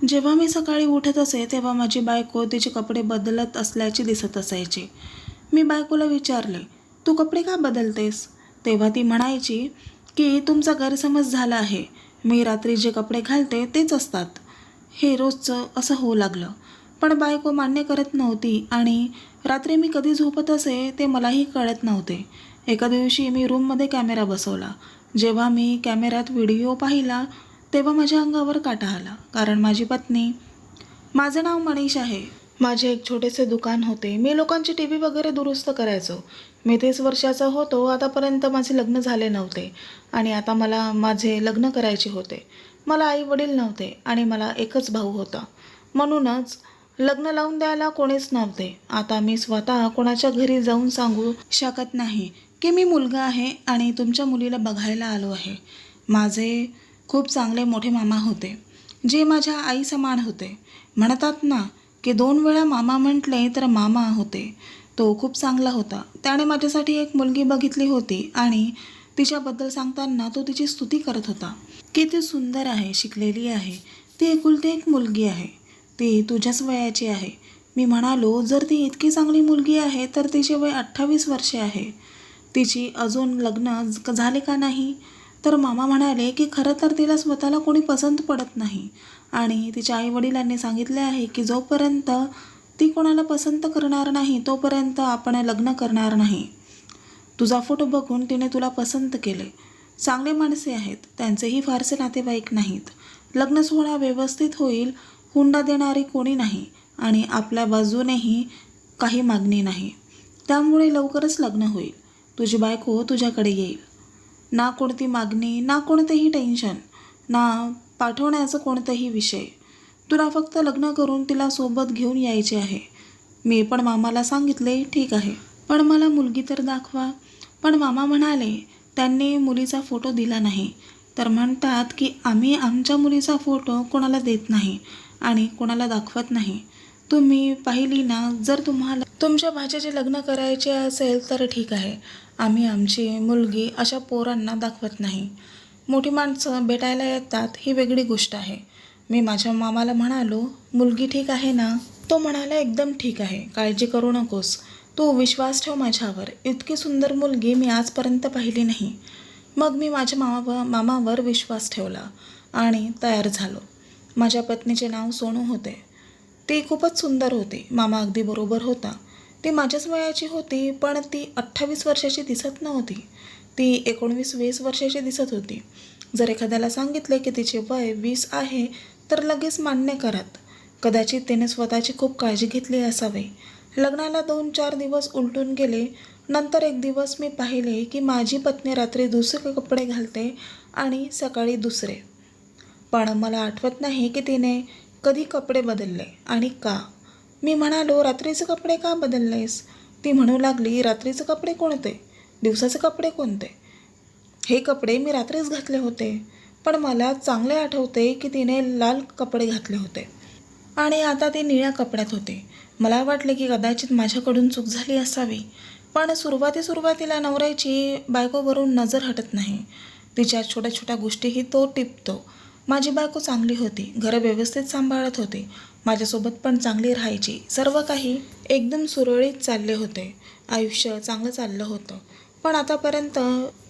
जेव्हा मी सकाळी उठत असे तेव्हा माझी बायको तिचे कपडे बदलत असल्याचे दिसत असायचे. मी बायकोला विचारले, तू कपडे का बदलतेस? तेव्हा ती म्हणायची की तुमचा गैरसमज झाला आहे, मी रात्री जे कपडे घालते तेच असतात. हे रोजचं असं होऊ लागलं. पण बायको मान्य करत नव्हती आणि रात्री मी कधी झोपत असे ते मलाही कळत नव्हते. एका दिवशी मी रूममध्ये कॅमेरा बसवला. जेव्हा मी कॅमेऱ्यात व्हिडिओ पाहिला तेव्हा माझ्या अंगावर काटा आला. कारण माझी पत्नी, माझं नाव मनीष आहे. माझे एक छोटेसे दुकान होते. मी लोकांची टी व्ही वगैरे दुरुस्त करायचो. मी 30 वर्षाचा होतो. आतापर्यंत माझे लग्न झाले नव्हते आणि आता मला माझे लग्न करायचे होते. मला आई वडील नव्हते आणि मला एकच भाऊ होता. म्हणूनच लग्न लावून द्यायला कोणीच नव्हते. आता मी स्वतः कोणाच्या घरी जाऊन सांगू शकत नाही की मी मुलगा आहे आणि तुमच्या मुलीला बघायला आलो आहे. माझे खूप चांगले मोठे मामा होते, जे माझ्या आई समान होते. म्हणतात ना की 2 वेळा मामा म्हटले तर मामा होते. तो खूप चांगला होता. त्याने माझ्यासाठी एक मुलगी बघितली होती आणि तिच्याबद्दल सांगताना तो तिची स्तुती करत होता की ती सुंदर आहे, शिकलेली आहे, ती एकुलती एक मुलगी आहे, ती तुझ्याच वयाची आहे. मी म्हणालो, जर ती इतकी चांगली मुलगी आहे तर तिचे वय 28 वर्षे आहे, तिची अजून लग्न झाले का नाही? तर मामा म्हणाले की खरं तर तिला स्वतःला कोणी पसंत पडत नाही आणि तिच्या आईवडिलांनी सांगितले आहे की जोपर्यंत ती कोणाला पसंत करणार नाही तोपर्यंत आपण लग्न करणार नाही. तुझा फोटो बघून तिने तुला पसंत केले. चांगले माणसे आहेत, त्यांचेही फारसे नातेवाईक नाहीत. लग्न सोहळा व्यवस्थित होईल, हुंडा देणारी कोणी नाही आणि आपल्या बाजूनेही काही मागणी नाही. त्यामुळे लवकरच लग्न होईल. तुझी बायको तुझ्याकडे येईल. ना कोणती मागणी, ना कोणतेही टेन्शन, ना पाठवण्याचं कोणताही विषय. तुला फक्त लग्न करून तिला सोबत घेऊन यायचे आहे. मी पण मामाला सांगितले, ठीक आहे, पण मला मुलगी तर दाखवा. पण मामा म्हणाले, त्यांनी मुलीचा फोटो दिला नाही. तर म्हणतात की आम्ही आमच्या मुलीचा फोटो कोणाला देत नाही आणि कोणाला दाखवत नाही. तुम्ही पाहिली ना, जर तुम्हाला तुमच्या भाच्याचे लग्न करायचे असेल तर ठीक आहे. आम्ही आमची मुलगी अशा पोरांना दाखवत नाही. मोठी माणसं भेटायला येतात ही वेगळी गोष्ट आहे. मी माझ्या मामाला म्हणालो, मुलगी ठीक आहे ना? तो म्हणाला, एकदम ठीक आहे, काळजी करू नकोस, तू विश्वास ठेव माझ्यावर. इतकी सुंदर मुलगी मी आजपर्यंत पाहिली नाही. मग मी माझ्या मामावर विश्वास ठेवला आणि तयार झालो. माझ्या पत्नीचे नाव सोनू होते. ती खूपच सुंदर होती. मामा अगदी बरोबर होता. ती माझ्याच वयाची होती, पण ती 28 वर्षाची दिसत नव्हती. ती 19-20 वर्षाची दिसत होती. जर एखाद्याला सांगितले की तिचे वय 20 आहे तर लगेच मान्य करत. कदाचित तिने स्वतःची खूप काळजी घेतली असावी. लग्नाला 2-4 दिवस उलटून गेले. नंतर एक दिवस मी पाहिले की माझी पत्नी रात्री दुसरे कपडे घालते आणि सकाळी दुसरे. पण मला आठवत नाही की तिने कधी कपडे बदलले आणि का. मी म्हणालो, रात्रीचे कपडे का बदललेस? ती म्हणू लागली, रात्रीचे कपडे कोणते? दिवसाचे कपडे कोणते? हे कपडे मी रात्रीच घातले होते. पण मला चांगले आठवते की तिने लाल कपडे घातले होते आणि आता ती निळ्या कपड्यात होते. मला वाटले की कदाचित माझ्याकडून चूक झाली असावी. पण सुरुवातीला नवऱ्याची बायकोवरून नजर हटत नाही. तिच्या छोट्या छोट्या गोष्टीही तो टिपतो. माझी बायको चांगली होती, घरं व्यवस्थित सांभाळत होती, माझ्यासोबत पण चांगली राहायची. सर्व काही एकदम सुरळीत चालले होते. आयुष्य चांगलं चाललं होतं. पण आतापर्यंत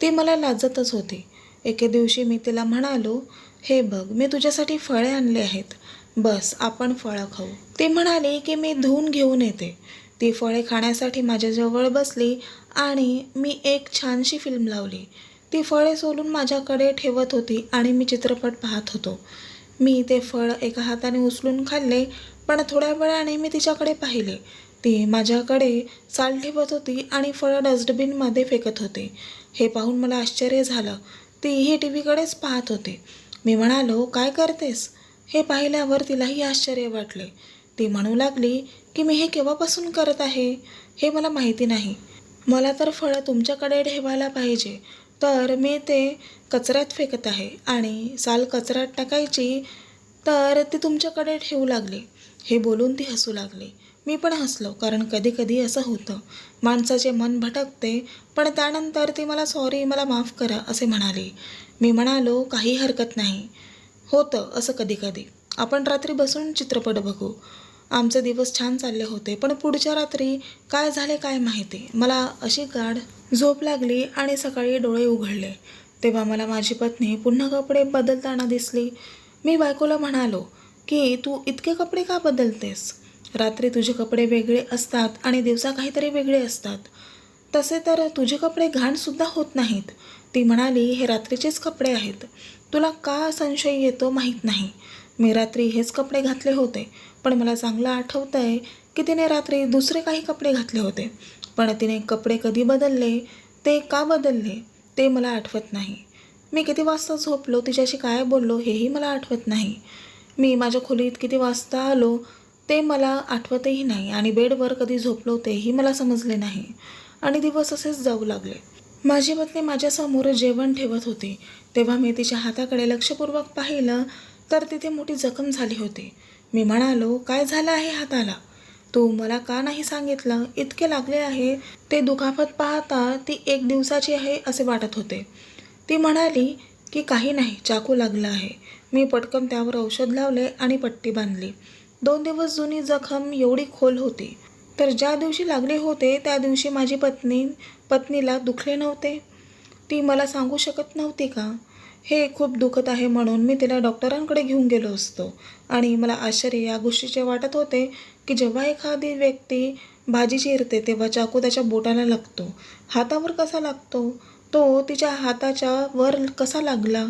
ती मला लाजतच होती. एके दिवशी मी तिला म्हणालो, हे बघ, मी तुझ्यासाठी फळे आणले आहेत, बस आपण फळं खाऊ. ती म्हणाली की मी धुवून घेऊन येते. ती फळे खाण्यासाठी माझ्याजवळ बसली आणि मी एक छानशी फिल्म लावली. ती फळे सोलून माझ्याकडे ठेवत होती आणि मी चित्रपट पाहत होतो. मी ते फळ एका हाताने उचलून खाल्ले, पण थोड्या वेळाने मी तिच्याकडे पाहिले. ती माझ्याकडे चाल ठेवत होती आणि फळं डस्टबिनमध्ये फेकत होती. हे पाहून मला आश्चर्य झालं. तीही टी व्हीकडेच पाहत होती. मी म्हणालो, काय करतेस? हे पाहिल्यावर तिलाही आश्चर्य वाटले. ती म्हणू लागली की मी हे केव्हापासून करत आहे हे मला माहिती नाही. मला तर फळं तुमच्याकडे ठेवायला पाहिजे, तर मी ते कचऱ्यात फेकत आहे आणि साल कचऱ्यात टाकायची तर ती तुमच्याकडे ठेवू लागली. हे बोलून ती हसू लागली. मी पण हसलो, कारण कधी कधी असं होतं, माणसाचे मन भटकते. पण त्यानंतर ती मला सॉरी, मला माफ करा असे म्हणाली. मी म्हणालो, काही हरकत नाही, होतं असं कधी कधी. आपण रात्री बसून चित्रपट बघू. आमचे दिवस छान चालले होते, पण पुढच्या रात्री काय झाले काय माहिती. मला अशी गाढ झोप लागली आणि सकाळी डोळे उघडले तेव्हा मला माझी पत्नी पुन्हा कपडे बदलताना दिसली. मी बायकोला म्हणालो की तू इतके कपडे का बदलतेस? रात्री तुझे कपडे वेगळे असतात आणि दिवसा काहीतरी वेगळे असतात. तसे तर तुझे कपडे घाणसुद्धा होत नाहीत. ती म्हणाली, हे रात्रीचेच कपडे आहेत. तुला का संशय येतो माहीत नाही. मी रात्री हेच कपडे घातले होते, पण मला चांगलं आठवतंय की तिने रात्री दुसरे काही कपडे घातले होते. पण तिने कपडे कधी बदलले, ते का बदलले ते मला आठवत नाही. मी किती वाजता झोपलो, तिच्याशी काय बोललो हेही मला आठवत नाही. मी माझ्या खोलीत किती वाजता आलो ते मला आठवतही नाही आणि बेडवर कधी झोपलो तेही मला समजले नाही. आणि दिवस असेच जाऊ लागले. माझी पत्नी माझ्यासमोर जेवण ठेवत होती तेव्हा मी तिच्या हाताकडे लक्षपूर्वक पाहिलं तर तिथे मोठी जखम झाली होती. मी म्हणालो, काय झालं आहे हाताला? तू मला का नाही सांगितलं? इतके लागले आहे. ते दुखापत पाहता ती 1 दिवसाची आहे असे वाटत होते. ती म्हणाली की काही नाही, चाकू लागला आहे. मी पटकन त्यावर औषध लावले आणि पट्टी बांधली. 2 दिवस जुनी जखम एवढी खोल होती तर ज्या दिवशी लागले होते त्या दिवशी माझी पत्नीला दुखले नव्हते. ती मला सांगू शकत नव्हती का? हे खूप दुखत आहे म्हणून मी तिला डॉक्टरांकडे घेऊन गेलो असतो. आणि मला आश्चर्य या गोष्टीचे वाटत होते की जेव्हा एखादी व्यक्ती भाजी चिरते तेव्हा चाकू त्याच्या बोटाला लागतो. हातावर कसा लागतो? तो तिच्या हाताच्या वर कसा लागला?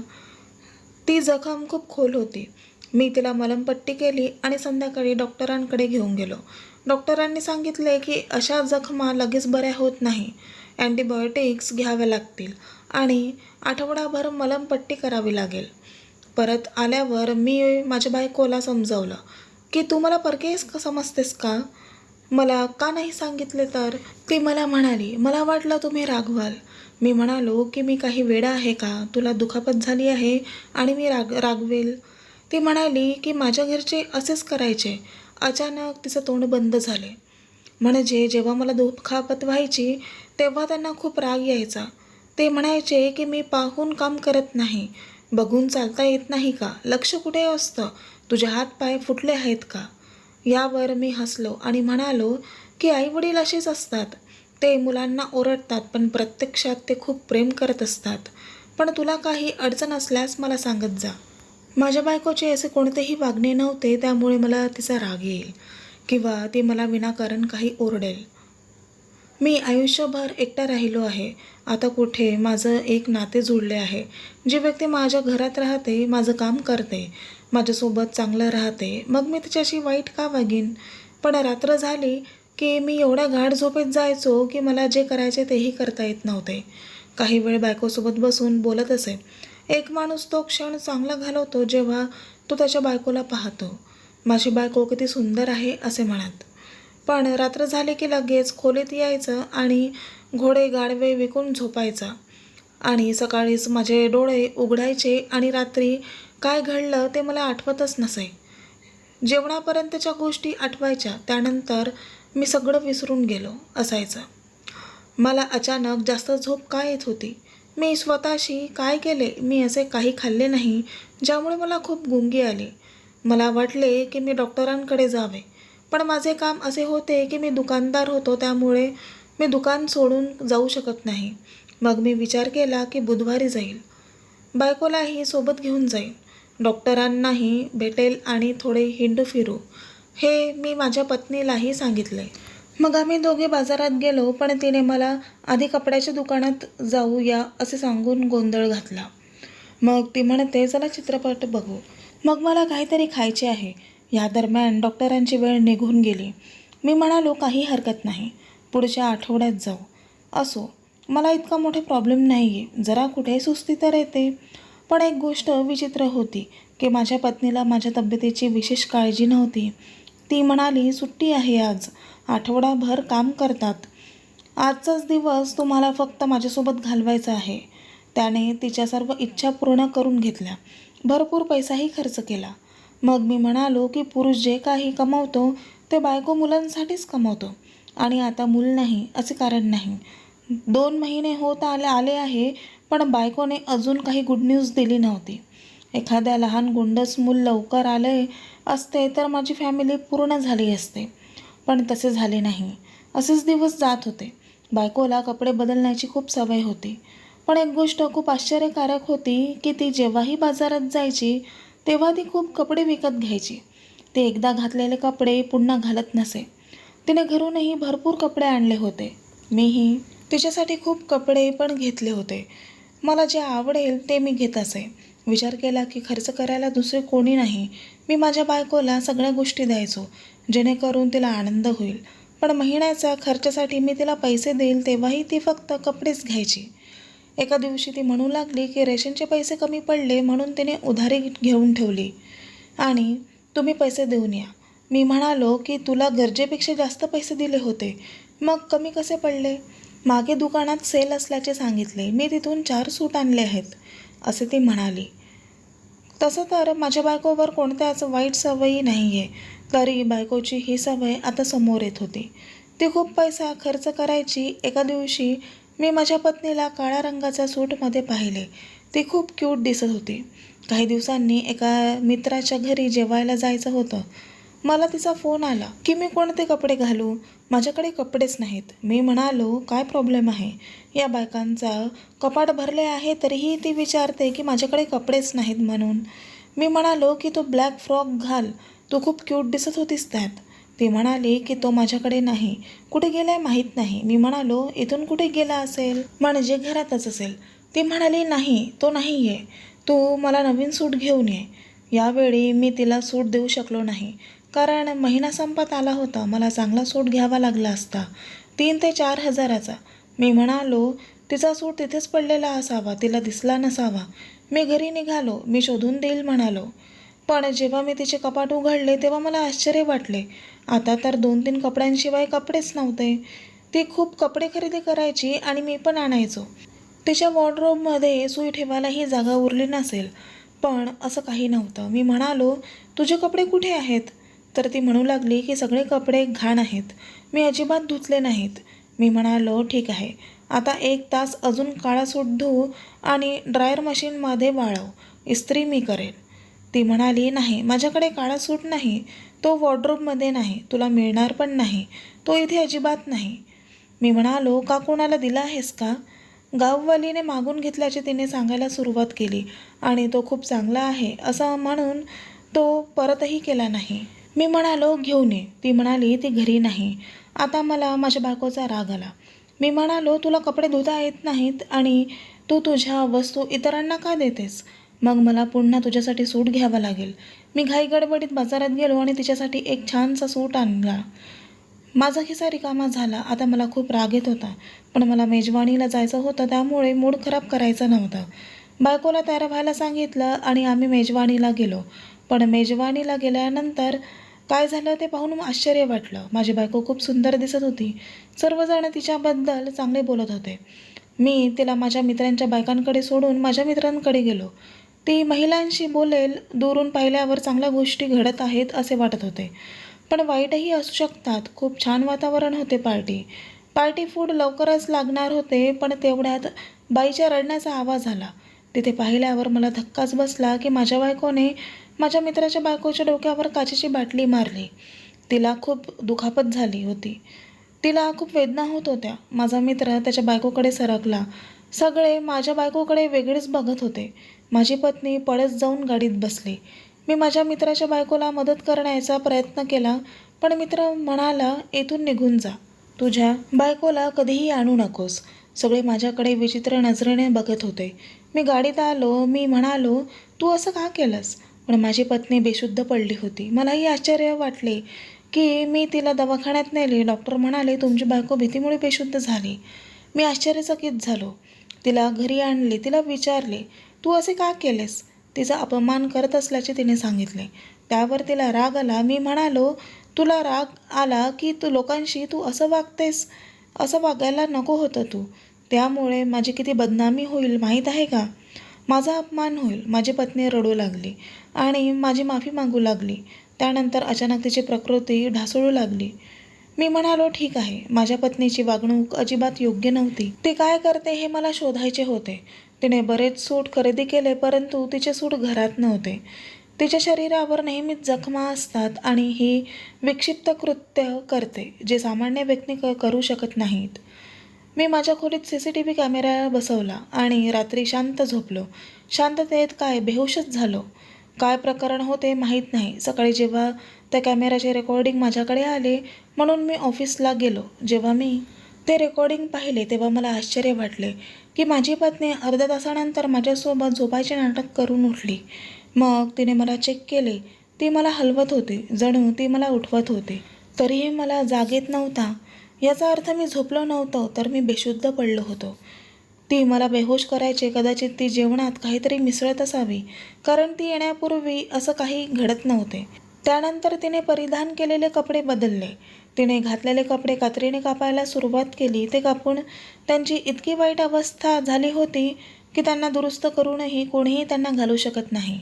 ती जखम खूप खोल होती. मी तिला मलमपट्टी केली आणि संध्याकाळी डॉक्टरांकडे घेऊन गेलो. डॉक्टरांनी सांगितले की अशा जखमा लगेच बऱ्या होत नाही. अँटीबायोटिक्स घ्याव्या लागतील आणि आठवडाभर मलमपट्टी करावी लागेल. परत आल्यावर मी माझ्या बायकोला समजावलं की तू मला परके समजतेस का? मला का नाही सांगितले तर? ती मला म्हणाली, मला वाटलं तुम्ही रागवाल. मी म्हणालो की मी काही वेडा आहे का? तुला दुखापत झाली आहे आणि मी रागवेल? ती म्हणाली की माझ्या घरचे असेच करायचे. अचानक तिचं तोंड बंद झाले. म्हणजे जेव्हा मला दुखापत व्हायची तेव्हा त्यांना खूप राग यायचा. ते म्हणायचे की मी पाहून काम करत नाही. बघून चालता येत नाही का? लक्ष कुठे असतं? तुझे हात पाय फुटले आहेत का? यावर मी हसलो आणि म्हणालो की आईवडील असेच असतात. ते मुलांना ओरडतात पण प्रत्यक्षात ते खूप प्रेम करत असतात. पण तुला काही अडचण असल्यास मला सांगत जा. माझ्या बायकोचे असे कोणतेही वागणे नव्हते त्यामुळे मला तिचा राग येईल किंवा ती मला विनाकारण काही ओरडेल. मी आयुष्यभर एकटा राहिलो आहे. आता कुठे माझं एक नाते जुळले आहे. जी व्यक्ती माझ्या घरात राहते, माझं काम करते, माझ्यासोबत चांगलं राहते, मग मी तिच्याशी वाईट का वागीन? पण रात्र झाली की मी एवढ्या गाढ झोपेत जायचो की मला जे करायचे तेही करता येत नव्हते. काही वेळ बायकोसोबत बसून बोलत असे. एक माणूस तो क्षण चांगला घालवतो जेव्हा तो त्याच्या बायकोला पाहतो. माझी बायको किती सुंदर आहे असे म्हणत. पण रात्र झाली की लगेच खोलीत यायचं आणि घोडे गाढवे विकून झोपायचा. आणि सकाळीच माझे डोळे उघडायचे आणि रात्री काय घडलं ते मला आठवतच नसे. जेवणापर्यंतच्या गोष्टी आठवायच्या, त्यानंतर मी सगळं विसरून गेलो असायचं. मला अचानक जास्त झोप का येत होती? मी स्वतःशी काय केले? मी असे काही खाल्ले नाही ज्यामुळे मला खूप गुंगी आली. मला वाटले की मी डॉक्टरांकडे जावे. पण माझे काम असे होते की मी दुकानदार होतो त्यामुळे मी दुकान सोडून जाऊ शकत नाही. मग मी विचार केला की बुधवारी जाईल. बायकोलाही सोबत घेऊन जाईन. डॉक्टरांनाही भेटेल आणि थोडे हिंडू फिरू. हे मी माझ्या पत्नीलाही सांगितले. मग आम्ही दोघे बाजारात गेलो पण तिने मला आधी कपड्याच्या दुकानात जाऊया असे सांगून गोंधळ घातला. मग ती म्हणते चला चित्रपट बघू. मग मला काहीतरी खायचे आहे. या दरम्यान डॉक्टरांची वेळ निघून गेली. मी म्हणालो काही हरकत नाही, पुढच्या आठवड्यात जाऊ. असो, मला इतका मोठा प्रॉब्लेम नाही आहे. जरा कुठे सुस्ती तर येते. पण एक गोष्ट विचित्र होती की माझ्या पत्नीला माझ्या तब्येतीची विशेष काळजी नव्हती. ती म्हणाली सुट्टी आहे आज, आठवडाभर काम करतात. आजचाच दिवस तुम्हाला फक्त माझ्यासोबत घालवायचा आहे. त्याने तिच्या सर्व इच्छा पूर्ण करून घेतल्या. भरपूर पैसाही खर्च केला. मग मी म्हणालो की पुरुष जे काही कमावतो ते बायको मुलांसाठीच कमावतो आणि आता मूल नाही असे कारण नाही. 2 महिने होत आले आहे पण बायकोने अजून काही गुड न्यूज दिली नव्हती. एखाद्या लहान गुंडस मूल लवकर आले असते तर माझी फॅमिली पूर्ण झाली असते, पण तसे झाले नाही. असेच दिवस जात होते. बायकोला कपडे बदलण्याची खूप सवय होती, पण एक गोष्ट खूप आश्चर्यकारक होती की ती जेव्हाही बाजारात जायची तेव्हा ती खूप कपडे विकत घ्यायची. ते एकदा घातलेले कपडे पुन्हा घालत नसे. तिने घरूनही भरपूर कपडे आणले होते. मीही तिच्यासाठी खूप कपडे पण घेतले होते. मला जे आवडेल ते मी घेत असे. विचार केला की खर्च करायला दुसरे कोणी नाही. मी माझ्या बायकोला सगळ्या गोष्टी द्यायचो, जेणेकरून तिला आनंद होईल. पण महिन्याच्या खर्चासाठी मी तिला पैसे देईल तेव्हाही ती फक्त कपडेच घ्यायची. एका दिवशी ती म्हणू लागली की रेशनचे पैसे कमी पडले म्हणून तिने उधारी घेऊन ठेवली आणि तुम्ही पैसे देऊन या. मी म्हणालो की तुला गरजेपेक्षा जास्त पैसे दिले होते, मग कमी कसे पडले? मागे दुकानात सेल असल्याचे सांगितले. मी तिथून 4 सूट आणले आहेत, असे ती म्हणाली. तसं तर माझ्या बायकोवर कोणत्याच वाईट सवयी नाही आहे, तरी बायकोची ही सवय आता समोर येत होती. ती खूप पैसा खर्च करायची. एका दिवशी मी माझ्या पत्नीला काळ्या रंगाच्या सूटमध्ये पाहिले. ती खूप क्यूट दिसत होती. काही दिवसांनी एका मित्राच्या घरी जेवायला जायचं होतं. मला तिचा फोन आला की मी कोणते कपडे घालू? माझ्याकडे कपडेच नाहीत. मी म्हणालो, काय प्रॉब्लेम आहे? या बायकांचा कपाट भरले आहे तरीही ती विचारते की माझ्याकडे कपडेच नाहीत म्हणून. मी म्हणालो की तू ब्लॅक फ्रॉक घाल, तू खूप क्यूट दिसत होतीस त्यात. ती म्हणाली की तो माझ्याकडे नाही, कुठे गेलाय माहीत नाही. मी म्हणालो, इथून कुठे गेला असेल? म्हणजे घरातच असेल. ती म्हणाली, नाही तो नाही आहे, तू मला नवीन सूट घेऊन ये. यावेळी मी तिला सूट देऊ शकलो नाही, कारण महिना संपत आला होता. मला चांगला सूट घ्यावा लागला असता, 3 ते 4 हजाराचा. मी म्हणालो, तिचा सूट तिथेच पडलेला असावा, तिला दिसला नसावा. मी घरी निघालो, मी शोधून देईल म्हणालो. पण जेव्हा मी तिचे कपाट उघडले तेव्हा मला आश्चर्य वाटले. आता तर 2-3 कपड्यांशिवाय कपडेच नव्हते. ती खूप कपडे खरेदी करायची आणि मी पण आणायचो. तिच्या वॉर्डरोबमध्ये सुई ठेवायलाही जागा उरली नसेल, पण असं काही नव्हतं. मी म्हणालो, तुझे कपडे कुठे आहेत? तर ती म्हणू लागली की सगळे कपडे घाण आहेत, मी अजिबात धुतले नाहीत. मी म्हणालो, ठीक आहे, आता 1 तास अजून काळा सूट धुऊ आणि ड्रायर मशीनमध्ये वाळव, इस्त्री मी करेल. ती म्हणाली, नाही, माझ्याकडे काळा सूट नाही, तो वॉर्डरोबमध्ये नाही, तुला मिळणार पण नाही, तो इथे अजिबात नाही. मी म्हणालो, का कोणाला दिला आहेस का? गाववालीने मागून घेतल्याचे तिने सांगायला सुरुवात केली आणि तो खूप चांगला आहे असं म्हणून तो परतही केला नाही. मी म्हणालो, घेऊन ये. ती म्हणाली, ती घरी नाही. आता मला माझ्या बायकोचा राग आला. मी म्हणालो, तुला कपडे धुता येत नाहीत आणि तू तुझ्या वस्तू इतरांना का देतेस? मग मला पुन्हा तुझ्यासाठी सूट घ्यावा लागेल. मी घाईगडबडीत बाजारात गेलो आणि तिच्यासाठी एक छानसा सूट आणला. माझा खिसा रिकामा झाला. आता मला खूप राग येत होता, पण मला मेजवानीला जायचं होतं, त्यामुळे मूड खराब करायचा नव्हता. बायकोला तयार व्हायला सांगितलं आणि आम्ही मेजवानीला गेलो. पण मेजवानीला गेल्यानंतर काय झालं ते पाहून आश्चर्य वाटलं. माझी बायको खूप सुंदर दिसत होती. सर्वजण तिच्याबद्दल चांगले बोलत होते. मी तिला माझ्या मित्रांच्या बायकांकडे सोडून माझ्या मित्रांकडे गेलो. ती महिलांशी बोलेल. दुरून पाहिल्यावर चांगल्या गोष्टी घडत आहेत असे वाटत होते, पण वाईटही असू शकतात. खूप छान वातावरण होते. पार्टी फूड लवकरच लागणार होते, पण तेवढ्यात बाईच्या रडण्याचा आवाज आला. तिथे पाहिल्यावर मला धक्काच बसला की माझ्या बायकोने माझ्या मित्राच्या बायकोच्या डोक्यावर काचेची बाटली मारली. तिला खूप दुखापत झाली होती. तिला खूप वेदना होत होत्या. माझा मित्र त्याच्या बायकोकडे सरकला. सगळे माझ्या बायकोकडे वेगळेच बघत होते. माझी पत्नी पळत जाऊन गाडीत बसली. मी माझ्या मित्राच्या बायकोला मदत करण्याचा प्रयत्न केला, पण मित्र म्हणाला, इथून निघून जा. तुझ्या बायकोला कधीही आणू नकोस. सगळे माझ्याकडे विचित्र नजरेने बघत होते. मी गाडीत आलो. मी म्हणालो, तू असं का केलंस? पण माझी पत्नी बेशुद्ध पडली होती. मलाही आश्चर्य वाटले की मी तिला दवाखान्यात नेले. डॉक्टर म्हणाले, तुमची बायको भीतीमुळे बेशुद्ध झाली. मी आश्चर्यचकित झालो. तिला घरी आणले. तिला विचारले, तू असे का केलेस? तिचा अपमान करत असल्याचे तिने सांगितले. त्यावर तिला राग आला. मी म्हणालो, तुला राग आला की लोकांशी तू असं वागतेस? असं वागायला नको होतं तू. त्यामुळे माझी किती बदनामी होईल माहीत आहे का? माझा अपमान होईल. माझी पत्नी रडू लागली आणि माझी माफी मागू लागली. त्यानंतर अचानक तिची प्रकृती ढासळू लागली. मी म्हणालो, ठीक आहे, माझ्या पत्नीची वागणूक अजिबात योग्य नव्हती. ती काय करते हे मला शोधायचे होते. तिने बरेच सूट खरेदी केले, परंतु तिचे सूट घरात नव्हते. तिच्या शरीरावर नेहमीच जखमा असतात आणि ही विक्षिप्त कृत्य करते जे सामान्य व्यक्ती करू शकत नाहीत. मी माझ्या खोलीत CCTV कॅमेरा बसवला आणि रात्री शांत झोपलो. शांततेत काय बेहोशच झालो. काय प्रकरण होते माहीत नाही. सकाळी जेव्हा त्या कॅमेऱ्याचे रेकॉर्डिंग माझ्याकडे आले म्हणून मी ऑफिसला गेलो. जेव्हा मी ते रेकॉर्डिंग पाहिले तेव्हा मला आश्चर्य वाटले की माझी पत्नी अर्ध्या तासानंतर माझ्यासोबत झोपायचे नाटक करून उठली. मग तिने मला चेक केले. ती मला हलवत होती, जणू ती मला उठवत होती. तरीही मला जागेत नव्हता. याचा अर्थ मी झोपलो नव्हतो, तर मी बेशुद्ध पडलो होतो. ती मला बेहोश करायचे. कदाचित ती जेवणात काहीतरी मिसळत असावी, कारण ती येण्यापूर्वी असं काही घडत नव्हते. त्यानंतर तिने परिधान केलेले कपडे बदलले. तिने घातलेले कपडे कात्रीने कापायला सुरुवात केली. ते कापून त्यांची इतकी वाईट अवस्था झाली होती की त्यांना दुरुस्त करूनही कोणीही त्यांना घालू शकत नाही.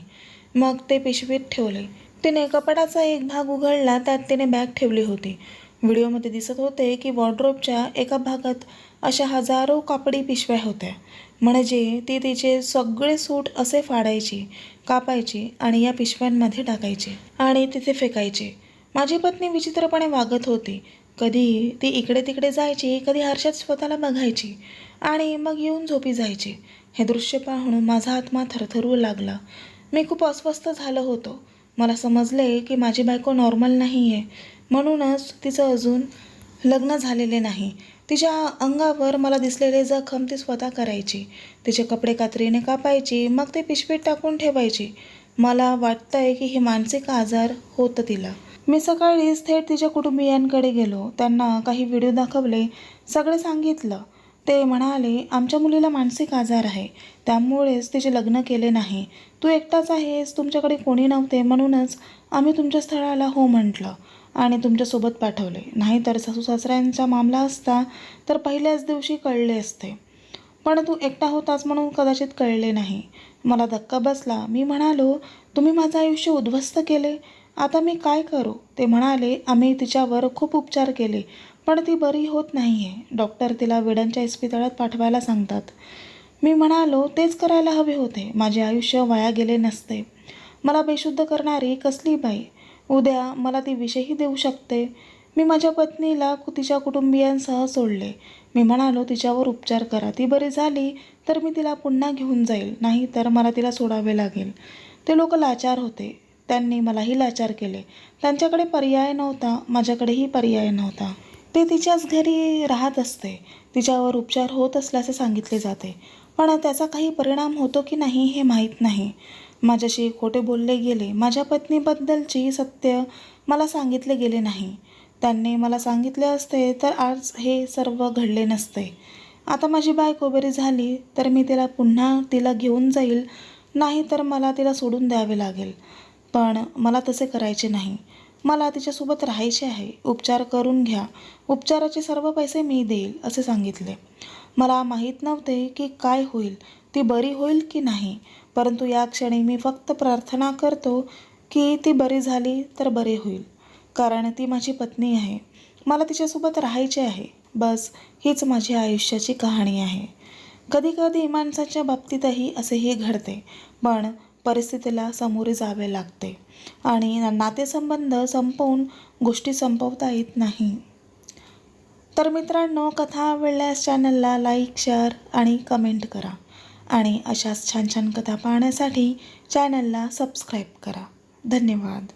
मग ते पिशवीत ठेवले. तिने कपाटाचा एक भाग उघडला. त्यात तिने बॅग ठेवली होती. व्हिडिओमध्ये दिसत होते की वॉर्डरोबच्या एका भागात अशा हजारो कापडी पिशव्या होत्या. म्हणजे ती तिचे सगळे सूट असे फाडायची, कापायची आणि या पिशव्यांमध्ये टाकायची आणि तिथे फेकायची. माझी पत्नी विचित्रपणे वागत होती. कधी ती इकडे तिकडे जायची, कधी आरशात स्वतःला बघायची आणि मग येऊन झोपी जायची. हे दृश्य पाहून माझा आत्मा थरथरू लागला. मी खूप अस्वस्थ झालो होतो. मला समजले की माझी बायको नॉर्मल नाही आहे, म्हणूनच तिचं अजून लग्न झालेले नाही. तिच्या अंगावर मला दिसलेले जखम ती स्वतः करायची. तिचे कपडे कात्रीने कापायची, मग ते पिशवीत टाकून ठेवायची. मला वाटतंय की हे मानसिक आजार होतं तिला. मी सकाळीच थेट तिच्या कुटुंबियांकडे गेलो. त्यांना काही व्हिडिओ दाखवले. सगळे सांगितलं. ते म्हणाले, आमच्या मुलीला मानसिक आजार आहे, त्यामुळेच तिचे लग्न केले नाही. तू एकटाच आहेस, तुमच्याकडे कोणी नव्हते, म्हणूनच आम्ही तुमच्या स्थळाला हो म्हटलं आणि तुमच्यासोबत पाठवले. नाहीतर सासू सासऱ्यांचा मामला असता तर पहिल्याच दिवशी कळले असते. पण तू एकटा होतास म्हणून कदाचित कळले नाही. मला धक्का बसला. मी म्हणालो, तुम्ही माझं आयुष्य उद्ध्वस्त केले. आता मी काय करू? ते म्हणाले, आम्ही तिच्यावर खूप उपचार केले, पण ती बरी होत नाही आहे. डॉक्टर तिला वेडांच्या इस्पितळात पाठवायला सांगतात. मी म्हणालो, तेच करायला हवे होते. माझे आयुष्य वाया गेले नसते. मला बेशुद्ध करणारी कसली बाई उद्या मला ती विषही देऊ शकते. मी माझ्या पत्नीला तिच्या कुटुंबियांसह सोडले. मी म्हणालो, तिच्यावर उपचार करा. ती बरी झाली तर मी तिला पुन्हा घेऊन जाईल, नाही तर मला तिला सोडावे लागेल. ते लोक लाचार होते. त्यांनी मलाही लाचार केले. त्यांच्याकडे पर्याय नव्हता, माझ्याकडेही पर्याय नव्हता. ते तिच्याच घरी राहत असते. तिच्यावर उपचार होत असल्याचे सांगितले जाते, पण त्याचा काही परिणाम होतो की नाही हे माहीत नाही. माझ्याशी खोटे बोलले गेले. माझ्या पत्नीबद्दलची सत्य मला सांगितले गेले नाही. त्यांनी मला सांगितले असते तर आज हे सर्व घडले नसते. आता माझी बायको बरी झाली तर मी तिला घेऊन जाईल, नाही तर मला तिला सोडून द्यावे लागेल. पण मला तसे करायचे नाही. मला तिच्यासोबत राहायचे आहे. उपचार करून घ्या. उपचाराचे सर्व पैसे मी देईल असे सांगितले. मला माहीत नव्हते की काय होईल, ती बरी होईल की नाही. परंतु या क्षणी मी फक्त प्रार्थना करतो की ती बरी झाली तर बरे होईल, कारण ती माझी पत्नी आहे. मला तिच्यासोबत राहायचे आहे. बस हीच माझी आयुष्याची कहाणी आहे. कधी कधी माणसाच्या बाबतीतही असेही घडते, पण परिस्थितीला सामोरे जावे लागते आणि नातेसंबंध संपवून गोष्टी संपवता येत नाही. तर मित्रांनो, कथा आवडल्यास चॅनलला लाईक, शेअर आणि कमेंट करा आणि अशाच छान छान कथा पाहण्यासाठी चॅनलला सबस्क्राईब करा. धन्यवाद.